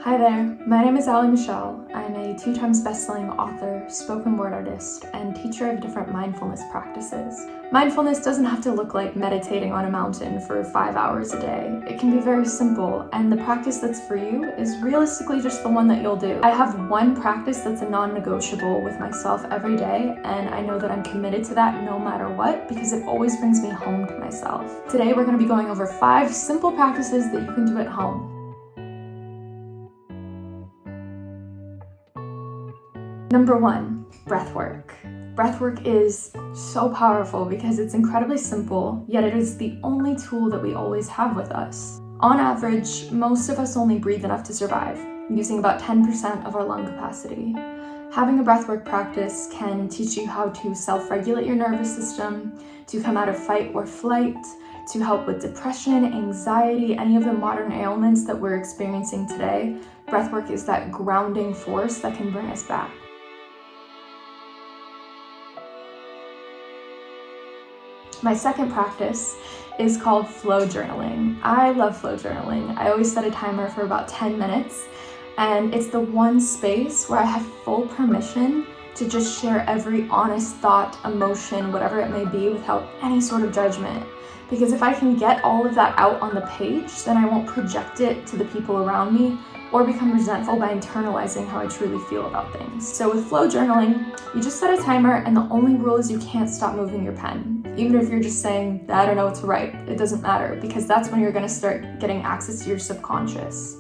Hi there, my name is Allie Michelle. I'm a 2 times best-selling author, spoken word artist, and teacher of different mindfulness practices. Mindfulness doesn't have to look like meditating on a mountain for 5 hours a day. It can be very simple, and the practice that's for you is realistically just the one that you'll do. I have one practice that's a non-negotiable with myself every day, and I know that I'm committed to that no matter what because it always brings me home to myself. Today we're going to be going over 5 simple practices that you can do at home. Number 1, breathwork. Breathwork is so powerful because it's incredibly simple, yet it is the only tool that we always have with us. On average, most of us only breathe enough to survive, using about 10% of our lung capacity. Having a breathwork practice can teach you how to self-regulate your nervous system, to come out of fight or flight, to help with depression, anxiety, any of the modern ailments that we're experiencing today. Breathwork is that grounding force that can bring us back. My second practice is called flow journaling. I love flow journaling. I always set a timer for about 10 minutes, and it's the one space where I have full permission to just share every honest thought, emotion, whatever it may be, without any sort of judgment. Because if I can get all of that out on the page, then I won't project it to the people around me or become resentful by internalizing how I truly feel about things. So with flow journaling, you just set a timer, and the only rule is you can't stop moving your pen. Even if you're just saying, I don't know what to write, it doesn't matter, because that's when you're going to start getting access to your subconscious.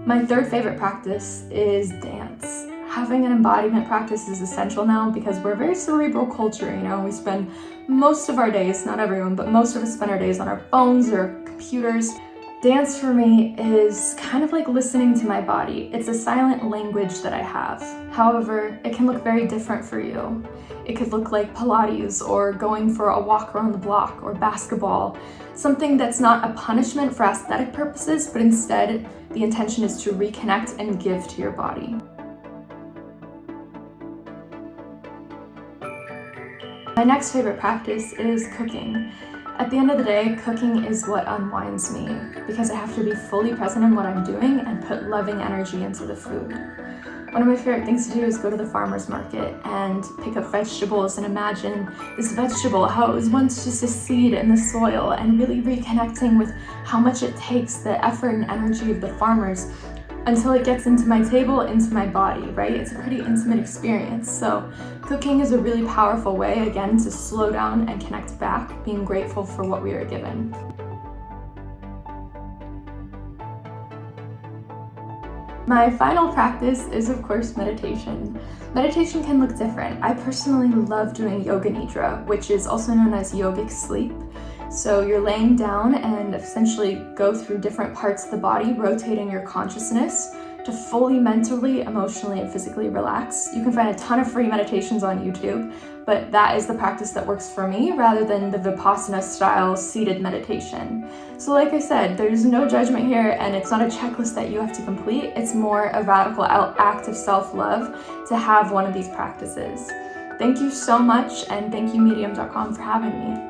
My third favorite practice is dance. Having an embodiment practice is essential now because we're a very cerebral culture, we spend most of our days, not everyone, but most of us spend our days on our phones or computers. Dance for me is kind of like listening to my body. It's a silent language that I have. However, it can look very different for you. It could look like Pilates or going for a walk around the block or basketball. Something that's not a punishment for aesthetic purposes, but instead the intention is to reconnect and give to your body. My next favorite practice is cooking. At the end of the day, cooking is what unwinds me because I have to be fully present in what I'm doing and put loving energy into the food. One of my favorite things to do is go to the farmer's market and pick up vegetables and imagine this vegetable, how it was once just a seed in the soil, and really reconnecting with how much it takes, the effort and energy of the farmers, until it gets into my table, into my body, right? It's a pretty intimate experience. So cooking is a really powerful way, again, to slow down and connect back, being grateful for what we are given. My final practice is, of course, meditation. Meditation can look different. I personally love doing yoga nidra, which is also known as yogic sleep. So you're laying down and essentially go through different parts of the body, rotating your consciousness to fully mentally, emotionally, and physically relax. You can find a ton of free meditations on YouTube, but that is the practice that works for me rather than the Vipassana style seated meditation. So like I said, there's no judgment here, and it's not a checklist that you have to complete. It's more a radical act of self-love to have one of these practices. Thank you so much, and thank you Medium.com for having me.